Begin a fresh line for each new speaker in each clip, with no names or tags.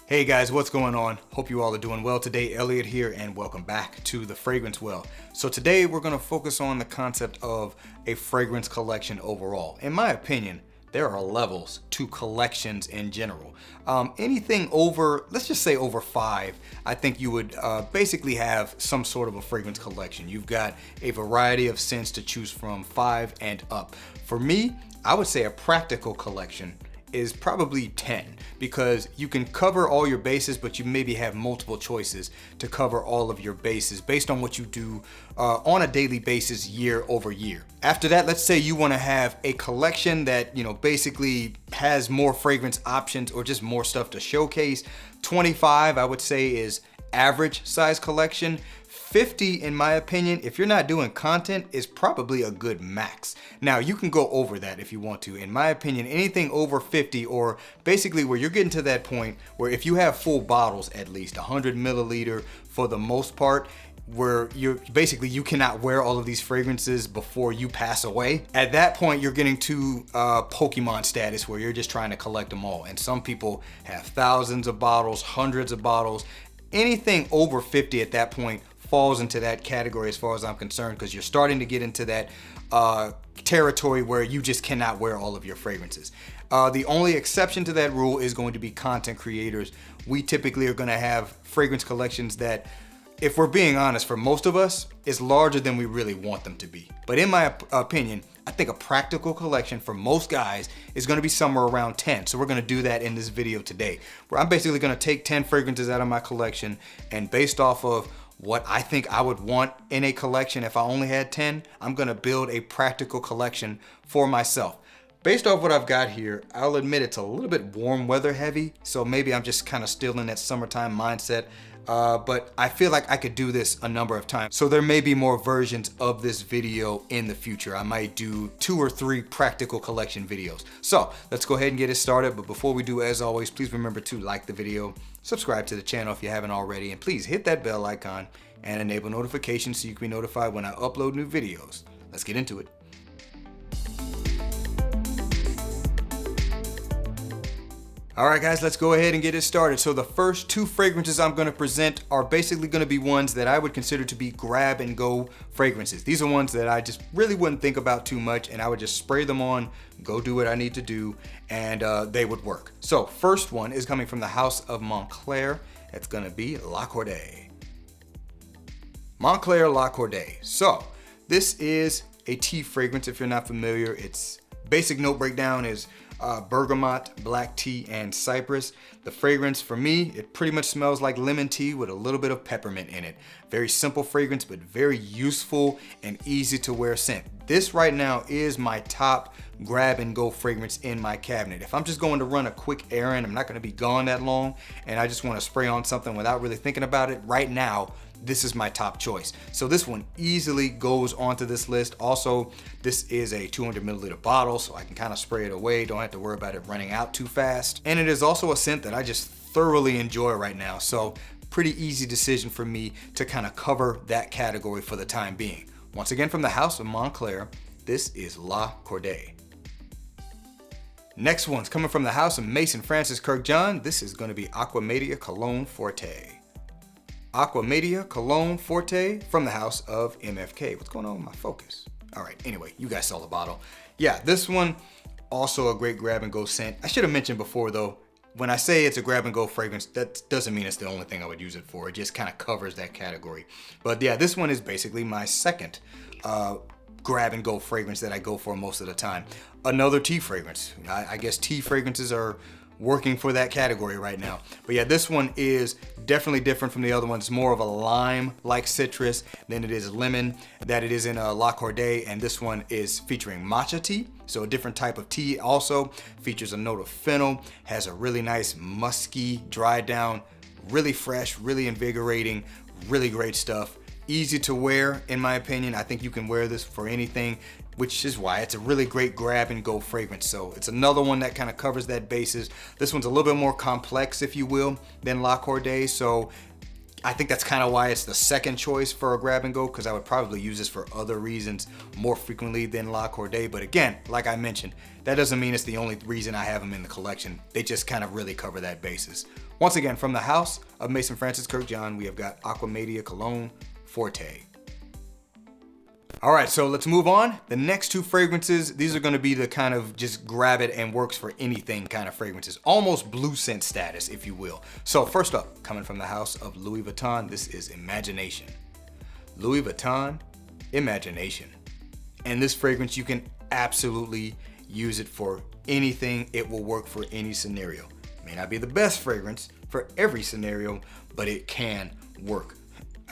Hey guys, what's going on? Hope you all are doing well today. Elliot here and welcome back to The Fragrance Well. So today we're going to focus on the concept of a fragrance collection overall. In my opinion, there are levels to collections in general. Anything over, let's just say over 5, I think you would basically have some sort of a fragrance collection. You've got a variety of scents to choose from, 5 and up. For me, I would say a practical collection is probably 10 because you can cover all your bases, but you maybe have multiple choices to cover all of your bases based on what you do on a daily basis year over year. After that, let's say you want to have a collection that, basically has more fragrance options or just more stuff to showcase. 25, I would say, is average size collection. 50, in my opinion, if you're not doing content, is probably a good max. Now, you can go over that if you want to. In my opinion, anything over 50, or basically where you're getting to that point where if you have full bottles, at least 100 milliliter for the most part, where you cannot wear all of these fragrances before you pass away. At that point, you're getting to Pokemon status where you're just trying to collect them all. And some people have thousands of bottles, hundreds of bottles. Anything over 50 at that point falls into that category as far as I'm concerned, because you're starting to get into that territory where you just cannot wear all of your fragrances. The only exception to that rule is going to be content creators. We typically are going to have fragrance collections that, if we're being honest, for most of us, is larger than we really want them to be. But in my opinion, I think a practical collection for most guys is going to be somewhere around 10. So we're going to do that in this video today, where I'm basically going to take 10 fragrances out of my collection, and based off of what I think I would want in a collection if I only had 10, I'm going to build a practical collection for myself. Based off what I've got here, I'll admit it's a little bit warm weather heavy, so maybe I'm just kind of still in that summertime mindset. But I feel like I could do this a number of times. So there may be more versions of this video in the future. I might do 2 or 3 practical collection videos. So let's go ahead and get it started. But before we do, as always, please remember to like the video, subscribe to the channel if you haven't already, and please hit that bell icon and enable notifications so you can be notified when I upload new videos. Let's get into it. All right, guys, let's go ahead and get it started. So the first 2 fragrances I'm going to present are basically going to be ones that I would consider to be grab and go fragrances. These are ones that I just really wouldn't think about too much, and I would just spray them on, go do what I need to do, and they would work. So first one is coming from the house of Montclair. It's going to be La Cordee. Montclair La Cordee. So this is a tea fragrance if you're not familiar. Its basic note breakdown is bergamot, black tea, and cypress. The fragrance, for me, it pretty much smells like lemon tea with a little bit of peppermint in it. Very simple fragrance, but very useful and easy to wear scent. This right now is my top grab and go fragrance in my cabinet. If I'm just going to run a quick errand, I'm not going to be gone that long, and I just want to spray on something without really thinking about it, right now, this is my top choice. So this one easily goes onto this list. Also, this is a 200 milliliter bottle, so I can kind of spray it away. Don't have to worry about it running out too fast. And it is also a scent that I just thoroughly enjoy right now. So pretty easy decision for me to kind of cover that category for the time being. Once again, from the house of Montclair, this is La Cordee. Next one's coming from the house of Mason Francis Kirkjohn. This is going to be Aqua Cologne Forte. Aqua Cologne Forte from the house of MFK. What's going on with my focus? All right, anyway, you guys saw the bottle. Yeah, this one, also a great grab and go scent. I should have mentioned before though, when I say it's a grab and go fragrance, that doesn't mean it's the only thing I would use it for. It just kind of covers that category. But yeah, this one is basically my second grab and go fragrance that I go for most of the time. Another tea fragrance. I guess tea fragrances are working for that category right now. But yeah, this one is definitely different from the other ones. It's more of a lime-like citrus than it is lemon that it is in La Cordee, and this one is featuring matcha tea, so a different type of tea. Also features a note of fennel, has a really nice musky, dried down, really fresh, really invigorating, really great stuff. Easy to wear, in my opinion. I think you can wear this for anything, which is why it's a really great grab and go fragrance. So it's another one that kind of covers that basis. This one's a little bit more complex, if you will, than La Cordee. So I think that's kind of why it's the second choice for a grab and go, because I would probably use this for other reasons more frequently than La Cordee. But again, like I mentioned, that doesn't mean it's the only reason I have them in the collection. They just kind of really cover that basis. Once again, from the house of Mason Francis Kirkjohn, we have got Aqua, Cologne, Forte. All right, so let's move on. The next two fragrances, these are gonna be the kind of just grab it and works for anything kind of fragrances. Almost blue scent status, if you will. So first up, coming from the house of Louis Vuitton, this is Imagination. Louis Vuitton, Imagination. And this fragrance, you can absolutely use it for anything. It will work for any scenario. May not be the best fragrance for every scenario, but it can work.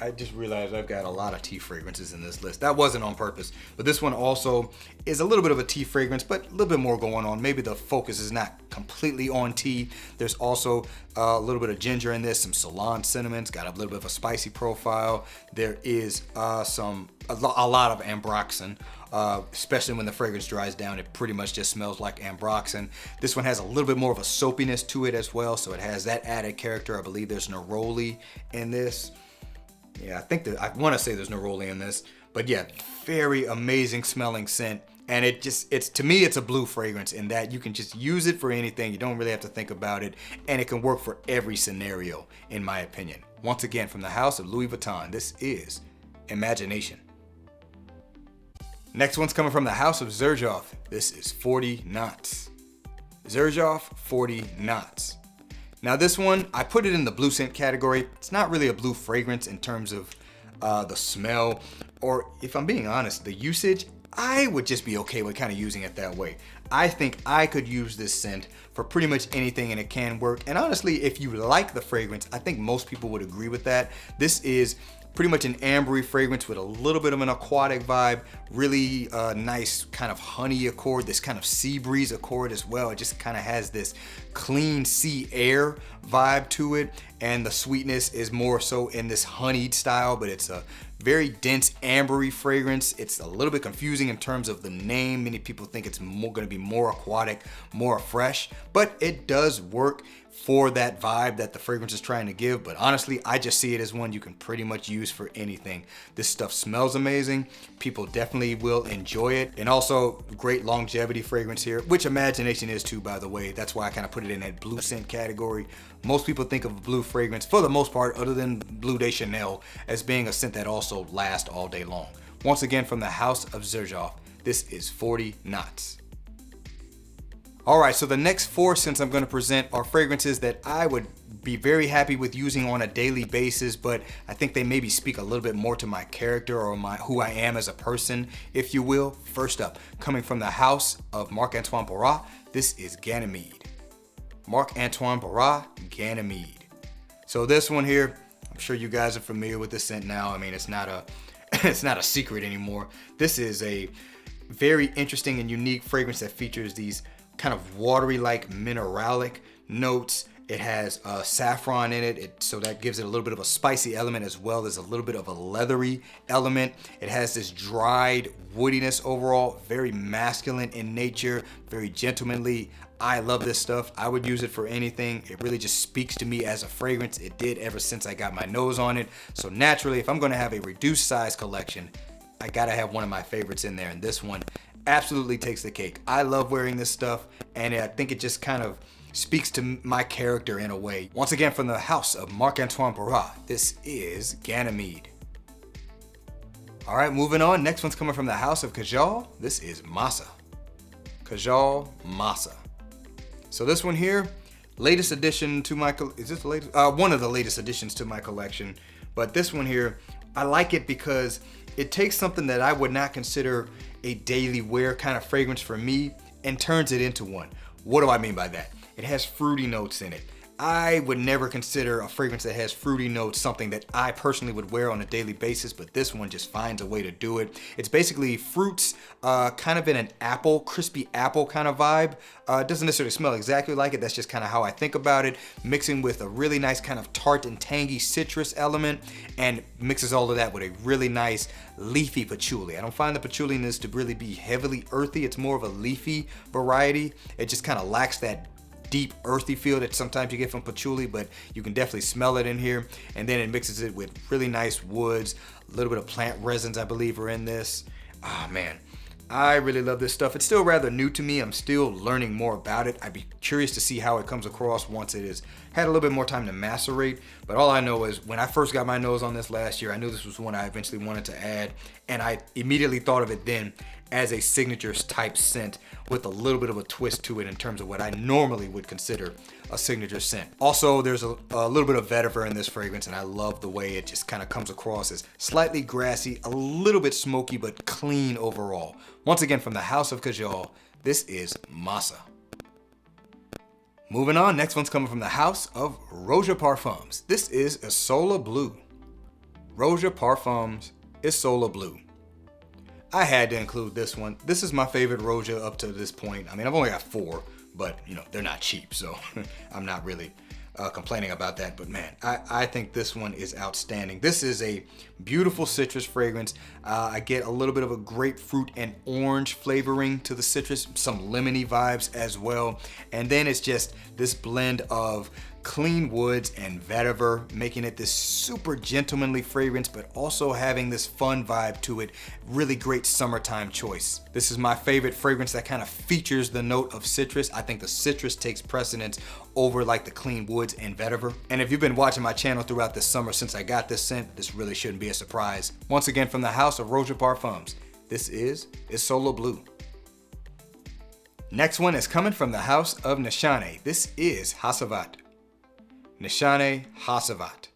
I just realized I've got a lot of tea fragrances in this list. That wasn't on purpose, but this one also is a little bit of a tea fragrance, but a little bit more going on. Maybe the focus is not completely on tea. There's also a little bit of ginger in this, some Ceylon cinnamons, got a little bit of a spicy profile. There is a lot of ambroxan, especially when the fragrance dries down. It pretty much just smells like ambroxan. This one has a little bit more of a soapiness to it as well, so it has that added character. I believe there's neroli in this. Yeah, I want to say there's neroli in this, but yeah, very amazing smelling scent. And to me, it's a blue fragrance in that you can just use it for anything. You don't really have to think about it, and it can work for every scenario, in my opinion. Once again, from the house of Louis Vuitton, this is Imagination. Next one's coming from the house of Xerjoff. This is 40 Knots. Xerjoff 40 Knots. Now this one, I put it in the blue scent category. It's not really a blue fragrance in terms of the smell, or if I'm being honest, the usage. I would just be okay with kind of using it that way. I think I could use this scent for pretty much anything and it can work. And honestly, if you like the fragrance, I think most people would agree with that. This is pretty much an ambery fragrance with a little bit of an aquatic vibe, really nice kind of honey accord, this kind of sea breeze accord as well. It just kind of has this clean sea air vibe to it, and the sweetness is more so in this honeyed style, but it's a very dense ambery fragrance. It's a little bit confusing in terms of the name. Many people think it's going to be more aquatic, more fresh, but it does work for that vibe that the fragrance is trying to give. But honestly, I just see it as one you can pretty much use for anything. This stuff smells amazing. People definitely will enjoy it. And also great longevity fragrance here, which Imagination is too, by the way. That's why I kind of put it in that blue scent category. Most people think of a blue fragrance, for the most part, other than Bleu de Chanel, as being a scent that also lasts all day long. Once again, from the house of Xerjoff, this is 40 Knots. All right, so the next four scents I'm gonna present are fragrances that I would be very happy with using on a daily basis, but I think they maybe speak a little bit more to my character or who I am as a person, if you will. First up, coming from the house of Marc-Antoine Barras, this is Ganymede. Marc-Antoine Barras, Ganymede. So this one here, I'm sure you guys are familiar with this scent now. I mean, it's not a secret anymore. This is a very interesting and unique fragrance that features these kind of watery like mineralic notes. It has saffron in it, so that gives it a little bit of a spicy element as well as a little bit of a leathery element. It has this dried woodiness overall, very masculine in nature, very gentlemanly. I love this stuff. I would use it for anything. It really just speaks to me as a fragrance. It did ever since I got my nose on it. So naturally, if I'm gonna have a reduced size collection, I gotta have one of my favorites in there, and this one absolutely takes the cake. I love wearing this stuff, and I think it just kind of speaks to my character in a way. Once again, from the house of Marc-Antoine Barras, this is Ganymede. All right, moving on. Next one's coming from the house of Kajal. This is Masa. Kajal Masa. So this one here, latest addition to my, is this the latest? One of the latest additions to my collection. But this one here, I like it because it takes something that I would not consider a daily wear kind of fragrance for me and turns it into one. What do I mean by that? It has fruity notes in it. I would never consider a fragrance that has fruity notes something that I personally would wear on a daily basis, but this one just finds a way to do it. It's basically fruits, kind of in an apple, crispy apple kind of vibe. It doesn't necessarily smell exactly like it. That's just kind of how I think about it. Mixing with a really nice kind of tart and tangy citrus element, and mixes all of that with a really nice leafy patchouli. I don't find the patchouli in this to really be heavily earthy. It's more of a leafy variety. It just kind of lacks that deep earthy feel that sometimes you get from patchouli, but you can definitely smell it in here. And then it mixes it with really nice woods, a little bit of plant resins, I believe, are in this. Ah, man. I really love this stuff. It's still rather new to me. I'm still learning more about it. I'd be curious to see how it comes across once it has had a little bit more time to macerate. But all I know is when I first got my nose on this last year, I knew this was one I eventually wanted to add. And I immediately thought of it then as a signature type scent with a little bit of a twist to it in terms of what I normally would consider a signature scent. Also, there's a little bit of vetiver in this fragrance, and I love the way it just kind of comes across as slightly grassy, a little bit smoky, but clean overall. Once again, from the House of Kajal, this is Masa. Moving on, next one's coming from the House of Roja Parfums. This is Isola Blu. Roja Parfums, Isola Blu. I had to include this one. This is my favorite Roja up to this point. I mean, I've only got 4, but you know, they're not cheap, so I'm not really complaining about that. But man, I think this one is outstanding. This is a beautiful citrus fragrance. I get a little bit of a grapefruit and orange flavoring to the citrus, some lemony vibes as well. And then it's just this blend of clean woods and vetiver, making it this super gentlemanly fragrance, but also having this fun vibe to it. Really great summertime choice. This is my favorite fragrance that kind of features the note of citrus. I think the citrus takes precedence over like the clean woods and vetiver. And if you've been watching my channel throughout this summer since I got this scent, this really shouldn't be a surprise. Once again, from the House of Roja Parfums, this is Isola Blu. Next one is coming from the House of Nishane. This is Hacivat. Nishane Hacivat.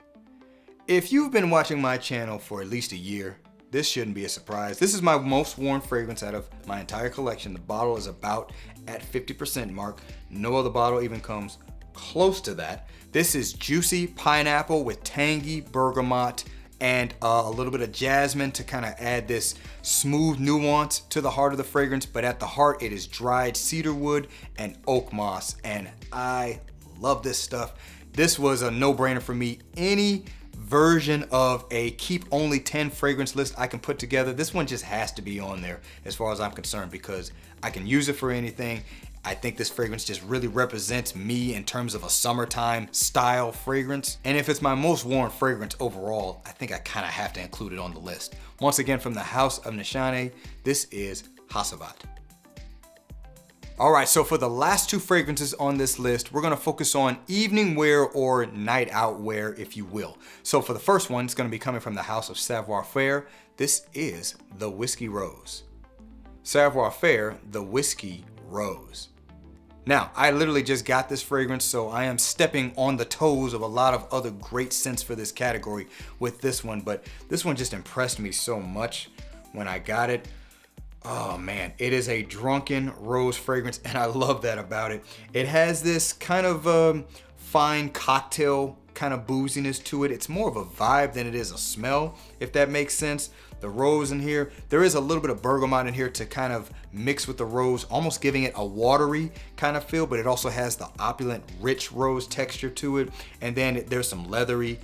If you've been watching my channel for at least a year, this shouldn't be a surprise. This is my most worn fragrance out of my entire collection. The bottle is about at 50% mark. No other bottle even comes close to that. This is juicy pineapple with tangy bergamot and a little bit of jasmine to kind of add this smooth nuance to the heart of the fragrance. But at the heart, it is dried cedar wood and oak moss. And I love this stuff. This was a no-brainer for me. Any version of a keep only 10 fragrance list I can put together, this one just has to be on there as far as I'm concerned, because I can use it for anything. I think this fragrance just really represents me in terms of a summertime style fragrance. And if it's my most worn fragrance overall, I think I kind of have to include it on the list. Once again, from the House of Nishane, this is Hacivat. All right, so for the last 2 fragrances on this list, we're gonna focus on evening wear or night out wear, if you will. So for the first one, it's gonna be coming from the House of Savoir Faire. This is the Whiskey Rose. Savoir Faire, the Whiskey Rose. Now, I literally just got this fragrance, so I am stepping on the toes of a lot of other great scents for this category with this one, but this one just impressed me so much when I got it. Oh man, it is a drunken rose fragrance, and I love that about it. It has this kind of fine cocktail kind of booziness to it. It's more of a vibe than it is a smell, if that makes sense. The rose in here, there is a little bit of bergamot in here to kind of mix with the rose, almost giving it a watery kind of feel, but it also has the opulent, rich rose texture to it. And then there's some leathery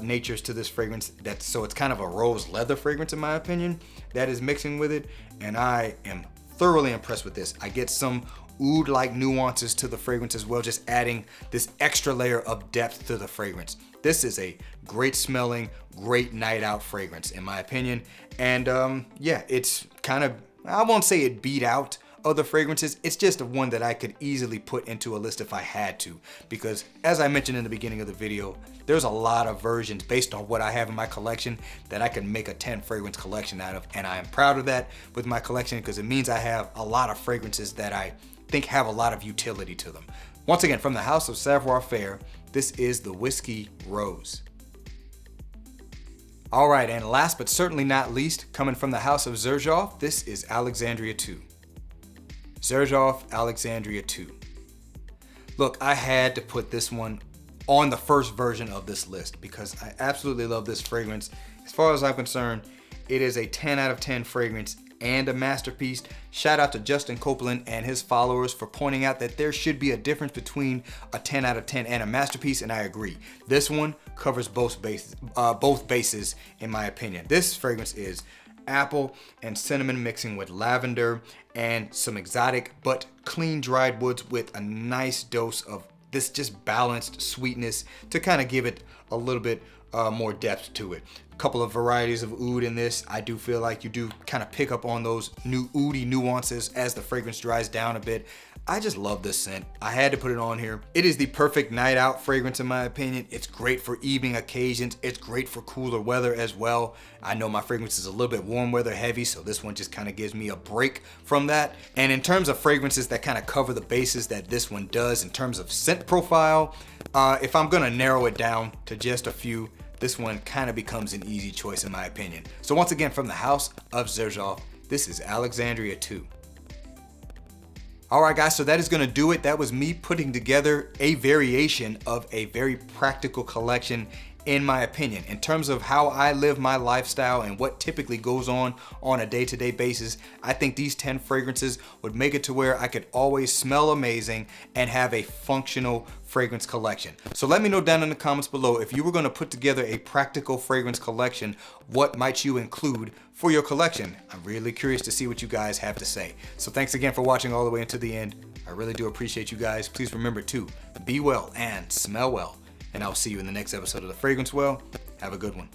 natures to this fragrance. So it's kind of a rose leather fragrance, in my opinion, that is mixing with it. And I am thoroughly impressed with this. I get some oud-like nuances to the fragrance as well, just adding this extra layer of depth to the fragrance. This is a great smelling, great night out fragrance, in my opinion. And yeah, it's kind of, I won't say it beat out other fragrances. It's just one that I could easily put into a list if I had to, because as I mentioned in the beginning of the video, there's a lot of versions based on what I have in my collection that I can make a 10 fragrance collection out of. And I am proud of that with my collection, because it means I have a lot of fragrances that I think have a lot of utility to them. Once again, from the House of Savoir Faire, this is the Whiskey Rose. All right, and last but certainly not least, coming from the House of Xerjoff, this is Alexandria II. Xerjoff Alexandria II. Look, I had to put this one on the first version of this list because I absolutely love this fragrance. As far as I'm concerned, it is a 10 out of 10 fragrance and a masterpiece. Shout out to Justin Copeland and his followers for pointing out that there should be a difference between a 10 out of 10 and a masterpiece, and I agree. This one covers both bases in my opinion. This fragrance is apple and cinnamon mixing with lavender and some exotic but clean dried woods with a nice dose of this just balanced sweetness to kind of give it a little bit more depth to it. A couple of varieties of oud in this. I do feel like you do kind of pick up on those new oudy nuances as the fragrance dries down a bit. I just love this scent. I had to put it on here. It is the perfect night out fragrance in my opinion. It's great for evening occasions. It's great for cooler weather as well. I know my fragrance is a little bit warm weather heavy, so this one just kind of gives me a break from that. And in terms of fragrances that kind of cover the bases that this one does in terms of scent profile, if I'm gonna narrow it down to just a few, this one kind of becomes an easy choice in my opinion. So once again, from the house of Xerjoff, this is Alexandria II. Alright guys, so that is going to do it. That was me putting together a variation of a very practical collection in my opinion. In terms of how I live my lifestyle and what typically goes on a day-to-day basis, I think these 10 fragrances would make it to where I could always smell amazing and have a functional fragrance collection. So let me know down in the comments below, if you were going to put together a practical fragrance collection, what might you include for your collection? I'm really curious to see what you guys have to say. So thanks again for watching all the way until the end. I really do appreciate you guys. Please remember to be well and smell well. And I'll see you in the next episode of The Fragrance Well. Have a good one.